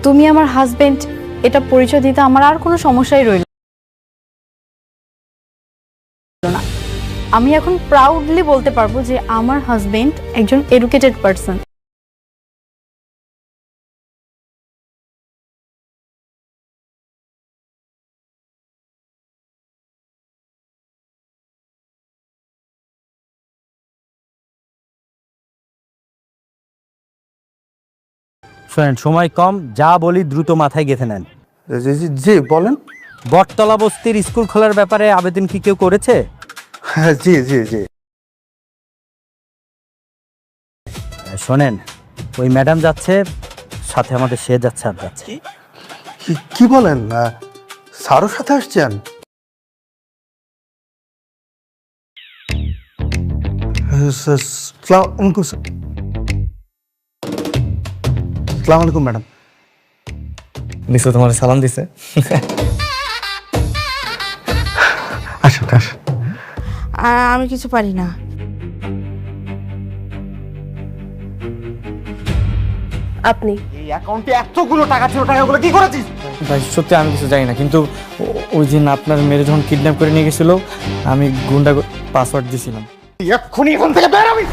তুমি আমার হাজবেন্ড এটা পরিচয় দিতে আমার আর কোনো সমস্যাই রইল না। আমি এখন প্রাউডলি বলতে পারবো যে আমার হাজবেন্ড একজন এডুকেটেড পারসন। শোনেন, সময় কম, যা বলি দ্রুত মাথায় গেঁথে নেন। জি বলেন। বটতলা বস্তির স্কুল খোলার ব্যাপারে আবেদন কি কেউ করেছে? হ্যাঁ জি জি জি। শোনেন, ওই ম্যাডাম যাচ্ছে, সাথে আমাদের সে যাচ্ছে আর যাচ্ছে। কি বলেন? স্যারের সাথে আসছেন? আসসালামু আলাইকুম ম্যাডাম। নিশ্চয় তোমার সালাম দিছে। আসুন আসুন। আমি কিছু পারি না। আপনি এই অ্যাকাউন্টে এতগুলো টাকা ছিল, টাকাগুলো কি করেছিস? ভাই সত্যি আমি কিছু জানি না, কিন্তু ওই দিন আপনার মেরে যখন কিডন্যাপ করে নিয়ে গেছিল, আমি গুন্ডা পাসওয়ার্ড দিয়েছিলাম। এক্ষুনি এখান থেকে বের হবি।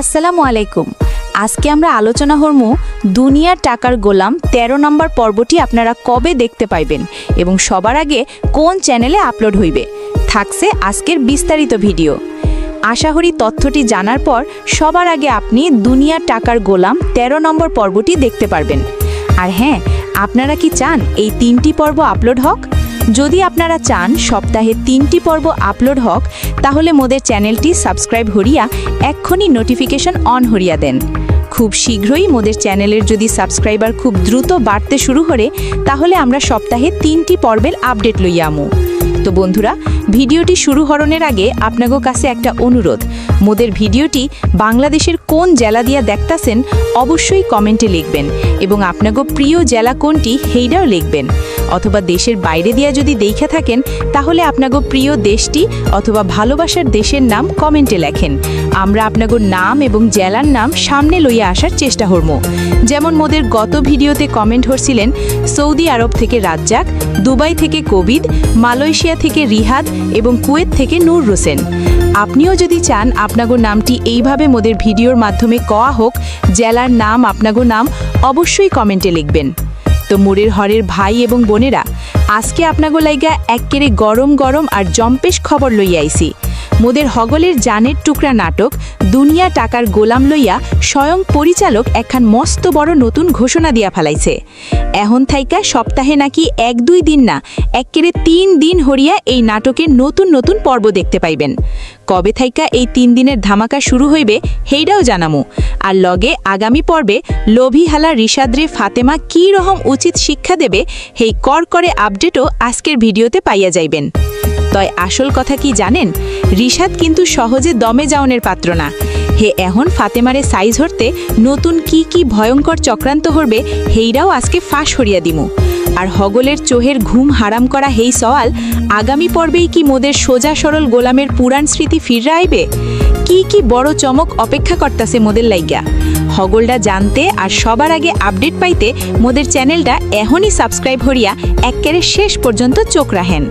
আসসালামু আলাইকুম। আজকে আমরা আলোচনা করব দুনিয়ার টাকার গোলাম 13 নম্বর পর্বটি আপনারা কবে দেখতে পাইবেন এবং সবার আগে কোন চ্যানেলে আপলোড হইবে। থাকছে আজকের বিস্তারিত ভিডিও। আশা করি তথ্যটি জানার পর সবার আগে আপনি দুনিয়ার টাকার গোলাম 13 নম্বর পর্বটি দেখতে পারবেন। আর হ্যাঁ, আপনারা কি চান এই 3টি পর্ব আপলোড হোক? যদি আপনারা চান সপ্তাহে 3টি পর্ব আপলোড হোক, তাহলে মোদের চ্যানেলটি সাবস্ক্রাইব হরিয়া এক্ষুনি নোটিফিকেশন অন হরিয়া দেন। খুব শীঘ্রই মোদের চ্যানেলের যদি সাবস্ক্রাইবার খুব দ্রুত বাড়তে শুরু করে, তাহলে আমরা সপ্তাহে 3টি পর্বের আপডেট লইয়া আমু। তো বন্ধুরা, ভিডিওটি শুরু হরণের আগে আপনাগো কাছে একটা অনুরোধ, মোদের ভিডিওটি বাংলাদেশের কোন জেলা দিয়া দেখতাছেন অবশ্যই কমেন্টে লিখবেন এবং আপনাগো প্রিয় জেলা কোনটি সেইটাও লিখবেন। অথবা দেশের বাইরে দিয়া যদি দেখে থাকেন, তাহলে আপনাগো প্রিয় দেশটি অথবা ভালোবাসার দেশের নাম কমেন্টে লেখেন। আমরা আপনাগো নাম এবং জেলার নাম সামনে লইয়া আসার চেষ্টা করব। যেমন মোদের গত ভিডিওতে কমেন্ট হচ্ছিলেন সৌদি আরব থেকে রাজ্জাক, দুবাই থেকে কবিদ, মালয়েশিয়া থেকে রিহাদ এবং কুয়েত থেকে নূর হোসেন। আপনিও যদি চান আপনাগো নামটি এইভাবে মোদের ভিডিওর মাধ্যমে কওয়া হোক, জেলার নাম আপনাগো নাম অবশ্যই কমেন্টে লিখবেন। তো মোরের হরের ভাই এবং বোনেরা, আজকে আপনাগো লাইগা এক্কেরে গরম গরম আর জম্পেশ খবর লইয়া আইছি। মোদের হগলের জানের টুকরা নাটক দুনিয়া টাকার গোলাম লইয়া স্বয়ং পরিচালক একখান মস্ত বড় নতুন ঘোষণা দিয়া ফেলাইছে। এখন থাইকা সপ্তাহে নাকি 1-2 দিন না, এক্কেরে 3 দিন হরিয়া এই নাটকের নতুন নতুন পর্ব দেখতে পাইবেন। কবে থাইকা এই 3 দিনের ধামাকা শুরু হইবে সেইটাও জানামু। আর লগে আগামী পর্বে লোভী হালা রিশাদরে ফাতেমা কী রকম উচিত শিক্ষা দেবে সেই করে আপডেটও আজকের ভিডিওতে পাইয়া যাইবেন। তয় আসল কথা কি জানেন? রিশাদ কিন্তু সহজে দমে যাওনের পাত্র না। হে এখন ফাতেমারে সাইজ হরতে নতুন কি ভয়ঙ্কর চক্রান্ত হরবে হেইরাও আজকে ফাঁস হরিয়া দিমু। আর হগলের চোহের ঘুম হারাম করা হেই সওয়াল, আগামী পর্বেই কি মোদের সোজা সরল গোলামের পুরাণ স্মৃতি ফিররা আইবে? কি বড় চমক অপেক্ষা করতাছে মোদের লাইগা? হগলটা জানতে আর সবার আগে আপডেট পাইতে মোদের চ্যানেলটা এখনই সাবস্ক্রাইব হরিয়া এক্কেরে শেষ পর্যন্ত চোখ রাখেন।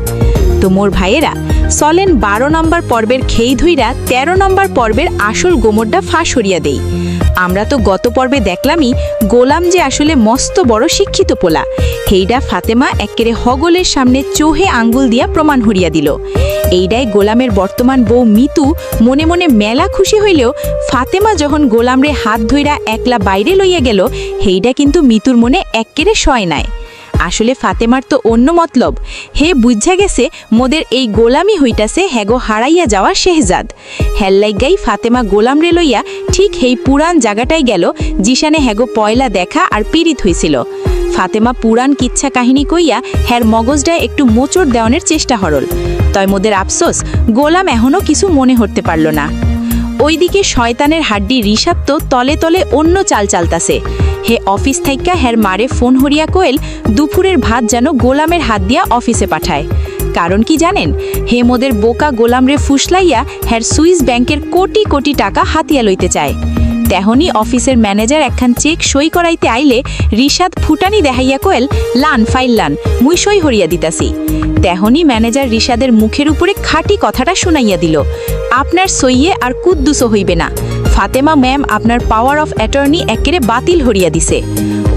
তো মোর ভাইয়েরা চলেন 12 নম্বর পর্বের খেই ধইরা 13 নম্বর পর্বের আসল গোমরটা ফাঁস হরিয়া দেই। আমরা তো গত পর্বে দেখলামই গোলাম যে আসলে মস্ত বড় শিক্ষিত পোলা, হেইডা ফাতেমা এক্কেরে হগলের সামনে চোহে আঙ্গুল দিয়া প্রমাণ হরিয়া দিল। এইডাই গোলামের বর্তমান বউ মিতু মনে মনে মেলা খুশি হইলেও ফাতেমা যখন গোলামরে হাত ধইরা একলা বাইরে লইয়া গেল, হেইডা কিন্তু মিতুর মনে এক্কেরে সয় নাই। আসলে ফাতেমার তো অন্য মতলব, হে বুঝা গেছে মোদের এই গোলামি হইতাছে হেগো হারাইয়া যাওয়া শেহজাদ। হেল্লাইগাই ফাতেমা গোলামরে লইয়া ঠিক হেই পুরান জায়গাটাই গেল জিশানে হেগো পয়লা দেখা আর পীড়িত হইছিল। ফাতেমা পুরান কিচ্ছা কাহিনী কইয়া হের মগজটায় একটু মোচড় দেওয়ানের চেষ্টা হরল, তয় মোদের আফসোস গোলাম এখনও কিছু মনে হতে পারল না। ওইদিকে শয়তানের হাড্ডি রিশাদ তো তলে তলে অন্য চাল চালতাছে। হে অফিস থাইকা হের মারে ফোন হরিয়া কোয়েল দুপুরের ভাত যেন গোলামের হাত দিয়া অফিসে পাঠায়। কারণ কি জানেন, হে মোদের বোকা গোলামরে ফুসলাইয়া হের সুইস ব্যাংকের কোটি কোটি টাকা হাতিয়া লইতে চায়। তেহনি অফিসের ম্যানেজার একখান চেক সই করাইতে আইলে রিশাদ ফুটানি দেখাইয়া কোয়েল, লান ফাইল লান, মুই সই হরিয়া দিতাছি। তেহনি ম্যানেজার রিশাদের মুখের উপরে খাঁটি কথাটা শুনাইয়া দিল, আপনার সইয়ে আর কুদ্দুসও হইবে না, ফাতেমা ম্যাম আপনার পাওয়ার অফ অ্যাটর্নি একেরে বাতিল হরিয়া দিছে।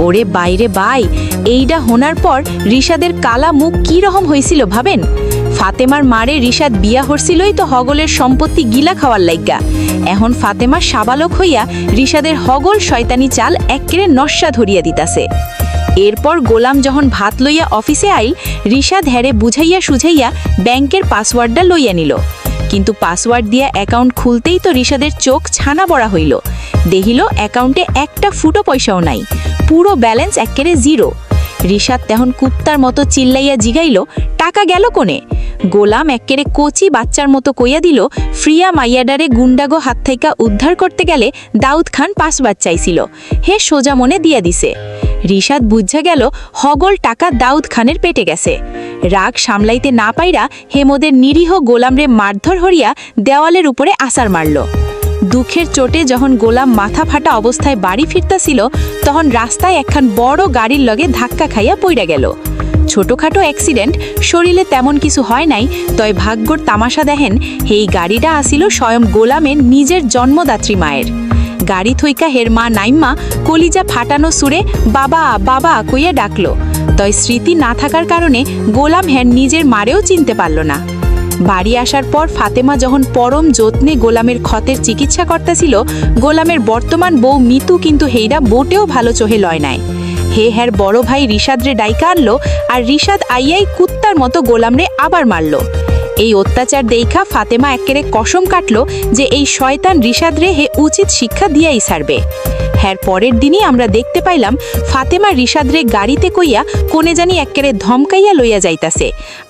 ওরে বাইরে বাই, এইটা হোনার পর রিশাদের কালা মুখ কি রকম হয়েছিল ভাবেন। ফাতেমার মারে রিশাদ বিয়া হরছিলই তো হগলের সম্পত্তি গিলা খাওয়ার লাইগা। এখন ফাতেমা সাবালক হইয়া রিশাদের হগল শয়তানি চাল একেরে নস্যা ধরিয়া দিতাছে। এরপর গোলাম যখন ভাত লইয়া অফিসে আইল, রিশাদ হেরে বুঝাইয়া সুঝাইয়া ব্যাংকের পাসওয়ার্ডটা লইয়া নিল। কিন্তু পাসওয়ার্ড দিয়া অ্যাকাউন্ট খুলতেই তো রিশাদের চোখ ছানা বড়া হইল। দেখিল অ্যাকাউন্টে একটা ফুটো পয়সাও নাই, পুরো ব্যালেন্স একেরে জিরো। রিশাদ তখন কুত্তার মতো চিল্লাইয়া জিগাইল, টাকা গেল কোনে? গোলাম একেরে কোচি বাচ্চার মতো কইয়া দিল, ফ্রিয়া মাইয়াডারে গুন্ডাগো হাত থাইকা উদ্ধার করতে গেলে দাউদ খান পাসওয়ার্ড চাইছিল, হে সোজা মনে দিয়া দিছে। রিশাদ বুঝা গেল হগল টাকা দাউদ খানের পেটে গেছে। রাগ সামলাইতে না পাইরা হেমোদের নিরীহ গোলামরে মারধর হরিয়া দেওয়ালের উপরে আছাড় মারল। দুঃখের চোটে যখন গোলাম মাথা ফাটা অবস্থায় বাড়ি ফিরতাছিল, তখন রাস্তায় একখান বড় গাড়ির লগে ধাক্কা খাইয়া পইড়া গেল। ছোটখাটো অ্যাক্সিডেন্ট, শরীরে তেমন কিছু হয় নাই, তয় ভাগ্যর তামাশা দেখেন এই গাড়িটা আসিল স্বয়ং গোলামের নিজের জন্মদাত্রী মায়ের। গাড়ি থইকা হের মা নাইম্মা কলিজা ফাটানো সুরে বাবা বাবা কইয়া ডাকলো, তয় স্মৃতি না থাকার কারণে গোলাম হের নিজের মারেও চিনতে পারল না। বাড়ি আসার পর ফাতেমা যখন পরম যত্নে গোলামের ক্ষতের চিকিৎসা করতেছিল, গোলামের বর্তমান বউ মিতু কিন্তু হেইরা বোটেও ভালো চোহে লয় নাই। হে হের বড় ভাই রিশাদরে ডাইকা আনলো, আর রিশাদ আইয়াই কুত্তার মতো গোলামরে আবার মারল। এই অত্যাচার দেখা ফাতেমা একেরে কসম কাটল যে এই শয়তান রিশাদরে হে উচিত শিক্ষা দিয়াই ছাড়বে। হ্যার পরের দিনই আমরা দেখতে পাইলাম ফাতেমা রিশাদরে গাড়িতে কইয়া কোনে জানি একেরে ধমকাইয়া লইয়া যাইতাছে,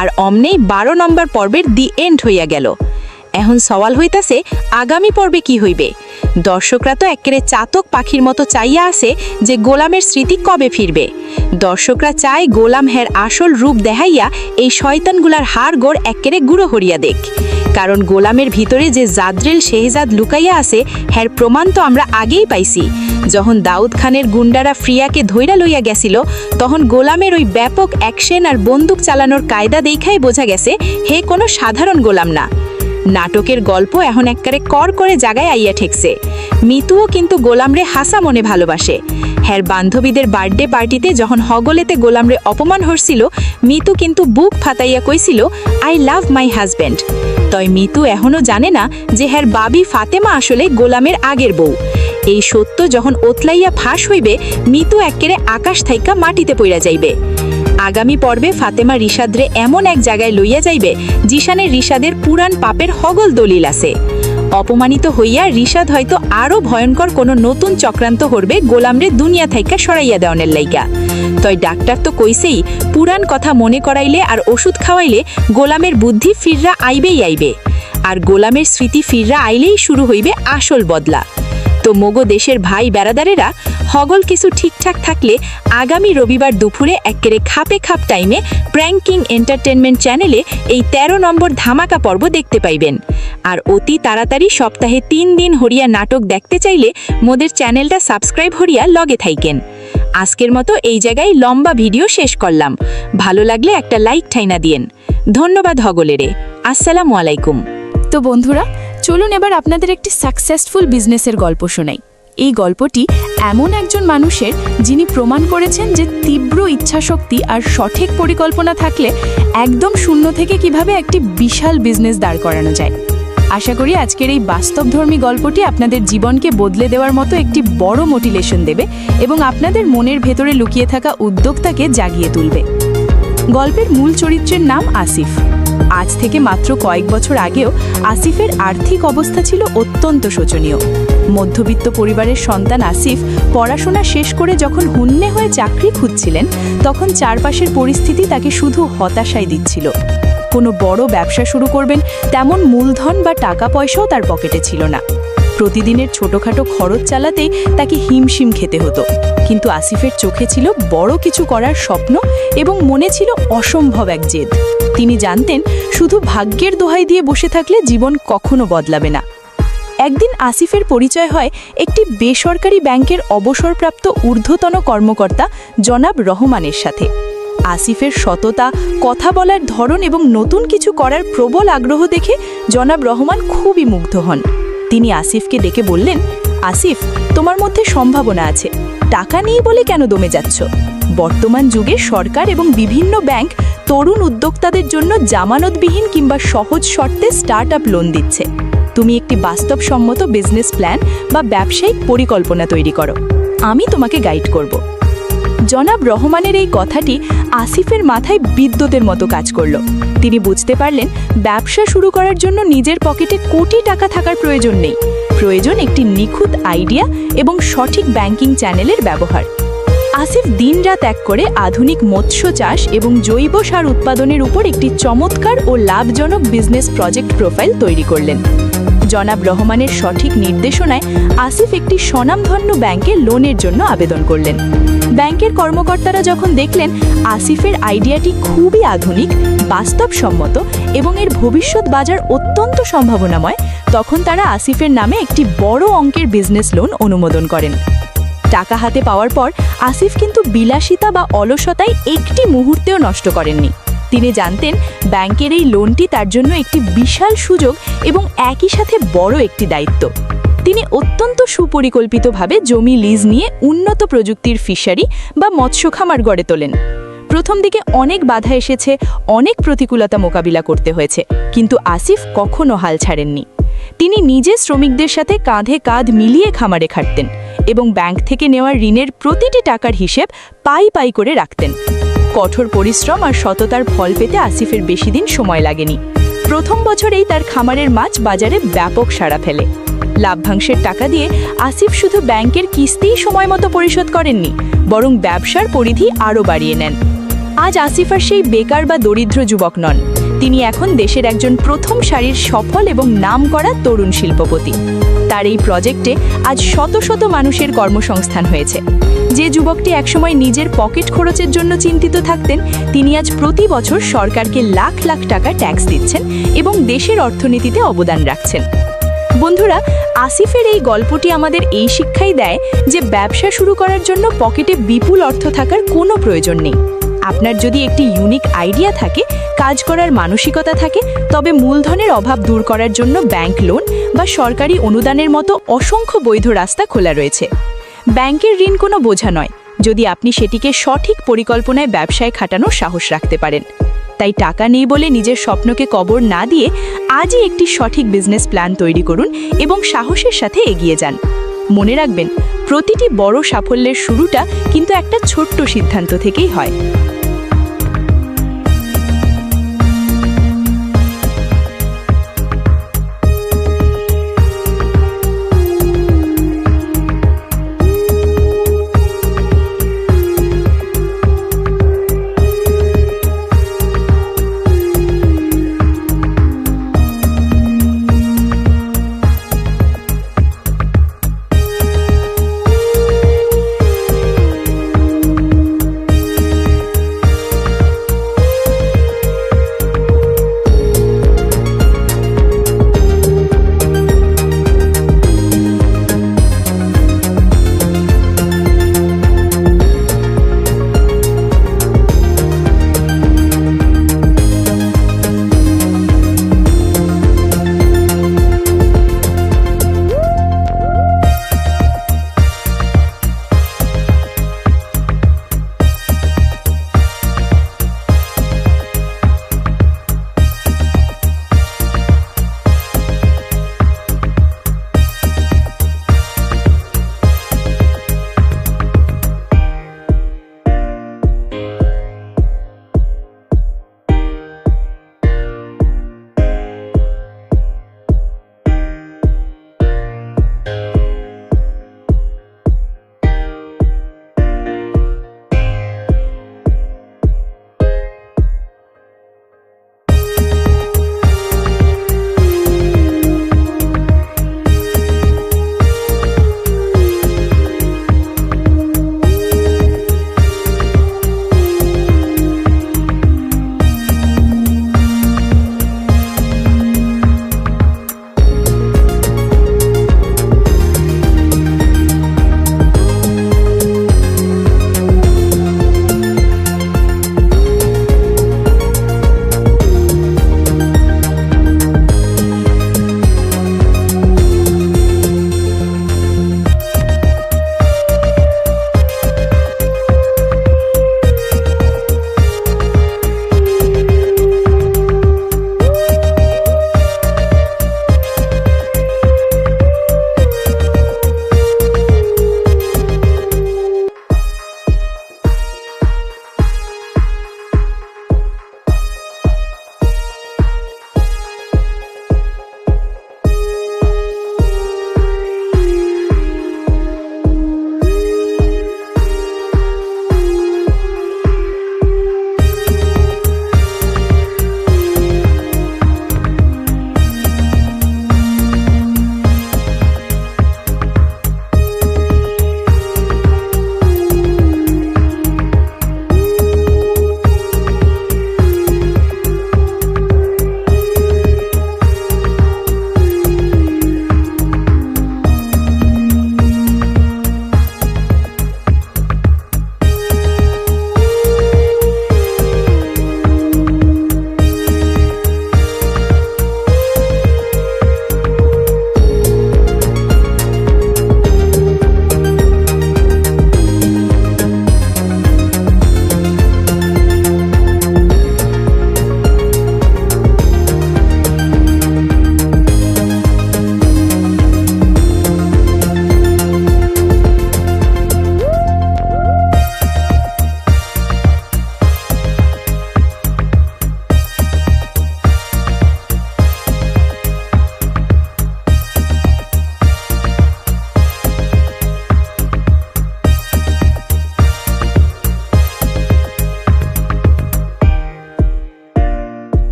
আর অমনেই 12 নম্বর পর্বের দি এন্ড হইয়া গেল। এখন সওয়াল হইতাছে আগামী পর্বে কি হইবে। দর্শকরা তো একেরে চাতক পাখির মতো চাইয়া আছে যে গোলামের স্মৃতি কবে ফিরবে। দর্শকরা চায় গোলাম হের আসল রূপ দেখাইয়া এই শয়তানগুলার হাড় গোড় একেরে গুঁড়ো হরিয়া দেখ। কারণ গোলামের ভিতরে যে জাদ্রেল শেহজাদ লুকাইয়া আছে হের প্রমাণ তো আমরা আগেই পাইছি। যখন দাউদ খানের গুন্ডারা ফ্রিয়াকে ধইরা লইয়া গেছিল, তখন গোলামের ওই ব্যাপক অ্যাকশন আর বন্দুক চালানোর কায়দা দেখাই বোঝা গেছে হে কোনো সাধারণ গোলাম না। নাটকের গল্প এখন একবারে কর করে জায়গায় আইয়া ঠেকছে। মিতুও কিন্তু গোলামরে হাসা মনে ভালোবাসে। হের বান্ধবীদের বার্থডে পার্টিতে যখন হগলেতে গোলামরে অপমান হরছিল, মিতু কিন্তু বুক ফাতাইয়া কইছিল, আই লাভ মাই হাজব্যান্ড। তয় মিতু এখনও জানে না যে হের বাবি ফাতেমা আসলে গোলামের আগের বউ। এই সত্য যখন ওতলাইয়া ফাঁস হইবে, মিতু একেরে আকাশ থাইকা মাটিতে পইরা যাইবে। আগামী পর্বে ফাতেমা রিশাদরে এমন এক জায়গায় লইয়া যাইবে জিশানে রিশাদের পুরান পাপের হগল দলিল আছে। অপমানিত হইয়া রিশাদ হয়তো আরও ভয়ঙ্কর কোনো নতুন চক্রান্ত করবে গোলামরে দুনিয়া থাইকা সরাইয়া দেওয়ানের লাইগা। তয় ডাক্তার তো কইছেই পুরান কথা মনে করাইলে আর ওষুধ খাওয়াইলে গোলামের বুদ্ধি ফিররা আইবেই আইবে, আর গোলামের স্মৃতি ফিররা আইলেই শুরু হইবে আসল বদলা। তো মোগো দেশের ভাই বেড়াদারেরা, হগল কিছু ঠিকঠাক থাকলে আগামী রবিবার দুপুরে একেরে খাপে খাপ টাইমে প্র্যাঙ্কিং এন্টারটেনমেন্ট চ্যানেলে এই 13 নম্বর ধামাকা পর্ব দেখতে পাইবেন। আর অতি তাড়াতাড়ি সপ্তাহে 3 দিন হরিয়া নাটক দেখতে চাইলে মোদের চ্যানেলটা সাবস্ক্রাইব হরিয়া লগে থাইকেন। আজকের মতো এই জায়গায় লম্বা ভিডিও শেষ করলাম। ভালো লাগলে একটা লাইক ঠাইনা দিয়েন। ধন্যবাদ হগলেরে। আসসালামু আলাইকুম। তো বন্ধুরা, চলুন এবার আপনাদের একটি সাকসেসফুল বিজনেসের গল্প শোনাই। এই গল্পটি এমন একজন মানুষের, যিনি প্রমাণ করেছেন যে তীব্র ইচ্ছাশক্তি আর সঠিক পরিকল্পনা থাকলে একদম শূন্য থেকে কিভাবে একটি বিশাল বিজনেস দাঁড় করানো যায়। আশা করি আজকের এই বাস্তবধর্মী গল্পটি আপনাদের জীবনকে বদলে দেওয়ার মতো একটি বড় মোটিভেশন দেবে এবং আপনাদের মনের ভেতরে লুকিয়ে থাকা উদ্যোক্তাকে জাগিয়ে তুলবে। গল্পের মূল চরিত্রের নাম আসিফ। আজ থেকে মাত্র কয়েক বছর আগেও আসিফের আর্থিক অবস্থা ছিল অত্যন্ত শোচনীয়। মধ্যবিত্ত পরিবারের সন্তান আসিফ পড়াশোনা শেষ করে যখন হুন্নে হয়ে চাকরি খুঁজছিলেন, তখন চারপাশের পরিস্থিতি তাকে শুধু হতাশায় দিচ্ছিল। কোনো বড় ব্যবসা শুরু করবেন তেমন মূলধন বা টাকা পয়সাও তার পকেটে ছিল না। প্রতিদিনের ছোটখাটো খরচ চালাতেই তাকে হিমশিম খেতে হতো। কিন্তু আসিফের চোখে ছিল বড় কিছু করার স্বপ্ন এবং মনে ছিল অসম্ভব এক জেদ। তিনি জানতেন শুধু ভাগ্যের দোহাই দিয়ে বসে থাকলে জীবন কখনো বদলাবে না। একদিন আসিফের পরিচয় হয় একটি বেসরকারি ব্যাংকের অবসরপ্রাপ্ত ঊর্ধ্বতন কর্মকর্তা জনাব রহমানের সাথে। আসিফের সততা, কথা বলার ধরন এবং নতুন কিছু করার প্রবল আগ্রহ দেখে জনাব রহমান খুবই মুগ্ধ হন। তিনি আসিফকে ডেকে বললেন, আসিফ, তোমার মধ্যে সম্ভাবনা আছে, টাকা নেই বলে কেন দমে যাচ্ছ? বর্তমান যুগে সরকার এবং বিভিন্ন ব্যাংক তরুণ উদ্যোক্তাদের জন্য জামানতবিহীন কিংবা সহজ শর্তে স্টার্টআপ লোন দিচ্ছে। তুমি একটি বাস্তবসম্মত বিজনেস প্ল্যান বা ব্যবসায়িক পরিকল্পনা তৈরি করো, আমি তোমাকে গাইড করব। জনাব রহমানের এই কথাটি আসিফের মাথায় বিদ্যুতের মতো কাজ করল। তিনি বুঝতে পারলেন ব্যবসা শুরু করার জন্য নিজের পকেটে কোটি টাকা থাকার প্রয়োজন নেই, প্রয়োজন একটি নিখুঁত আইডিয়া এবং সঠিক ব্যাংকিং চ্যানেলের ব্যবহার। আসিফ দিনরাত এক করে আধুনিক মৎস্য চাষ এবং জৈব সার উৎপাদনের উপর একটি চমৎকার ও লাভজনক বিজনেস প্রজেক্ট প্রোফাইল তৈরি করলেন। জনাব রহমানের সঠিক নির্দেশনায় আসিফ একটি স্বনামধন্য ব্যাংকে লোনের জন্য আবেদন করলেন। ব্যাংকের কর্মকর্তারা যখন দেখলেন আসিফের আইডিয়াটি খুবই আধুনিক, বাস্তবসম্মত এবং এর ভবিষ্যৎ বাজার অত্যন্ত সম্ভাবনাময়, তখন তারা আসিফের নামে একটি বড় অঙ্কের বিজনেস লোন অনুমোদন করেন। টাকা হাতে পাওয়ার পর আসিফ কিন্তু বিলাসিতা বা অলসতায় একটি মুহূর্তেও নষ্ট করেননি। তিনি জানতেন ব্যাংকের এই লোনটি তার জন্য একটি বিশাল সুযোগ এবং একই সাথে বড় একটি দায়িত্ব। তিনি অত্যন্ত সুপরিকল্পিতভাবে জমি লিজ নিয়ে উন্নত প্রযুক্তির ফিশারি বা মৎস্য খামার গড়ে তোলেন। প্রথম দিকে অনেক বাধা এসেছে, অনেক প্রতিকূলতা মোকাবিলা করতে হয়েছে, কিন্তু আসিফ কখনো হাল ছাড়েননি। তিনি নিজে শ্রমিকদের সাথে কাঁধে কাঁধ মিলিয়ে খামারে খাটতেন এবং ব্যাংক থেকে নেওয়া ঋণের প্রতিটি টাকার হিসেব পাই পাই করে রাখতেন। কঠোর পরিশ্রম আর সততার ফল পেতে আসিফের বেশি দিন সময় লাগেনি। প্রথম বছরেই তার খামারের মাছ বাজারে ব্যাপক সাড়া ফেলে। লাভ্যাংশের টাকা দিয়ে আসিফ শুধু ব্যাংকের কিস্তিই সময় মতো পরিশোধ করেননি, বরং ব্যবসার পরিধি আরও বাড়িয়ে নেন। আজ আসিফ আর সেই বেকার বা দরিদ্র যুবক নন, তিনি এখন দেশের একজন প্রথম সারির সফল এবং নামকরা তরুণ শিল্পপতি। তার এই প্রজেক্টে আজ শত শত মানুষের কর্মসংস্থান হয়েছে। যে যুবকটি একসময় নিজের পকেট খরচের জন্য চিন্তিত থাকতেন, তিনি আজ প্রতি বছর সরকারকে লাখ লাখ টাকা ট্যাক্স দিচ্ছেন এবং দেশের অর্থনীতিতে অবদান রাখছেন। বন্ধুরা, আসিফের এই গল্পটি আমাদের এই শিক্ষাই দেয় যে ব্যবসা শুরু করার জন্য পকেটে বিপুল অর্থ থাকার কোনো প্রয়োজন নেই। আপনার যদি একটি ইউনিক আইডিয়া থাকে, কাজ করার মানসিকতা থাকে, তবে মূলধনের অভাব দূর করার জন্য ব্যাংক লোন বা সরকারি অনুদানের মতো অসংখ্য বৈধ রাস্তা খোলা রয়েছে। ব্যাংকের ঋণ কোনো বোঝা নয়, যদি আপনি সেটিকে সঠিক পরিকল্পনায় ব্যবসায় খাটানোর সাহস রাখতে পারেন। তাই টাকা নেই বলে নিজের স্বপ্নকে কবর না দিয়ে আজই একটি সঠিক বিজনেস প্ল্যান তৈরি করুন এবং সাহসের সাথে এগিয়ে যান। মনে রাখবেন, প্রতিটি বড় সাফল্যের শুরুটা কিন্তু একটা ছোট্ট সিদ্ধান্ত থেকেই হয়।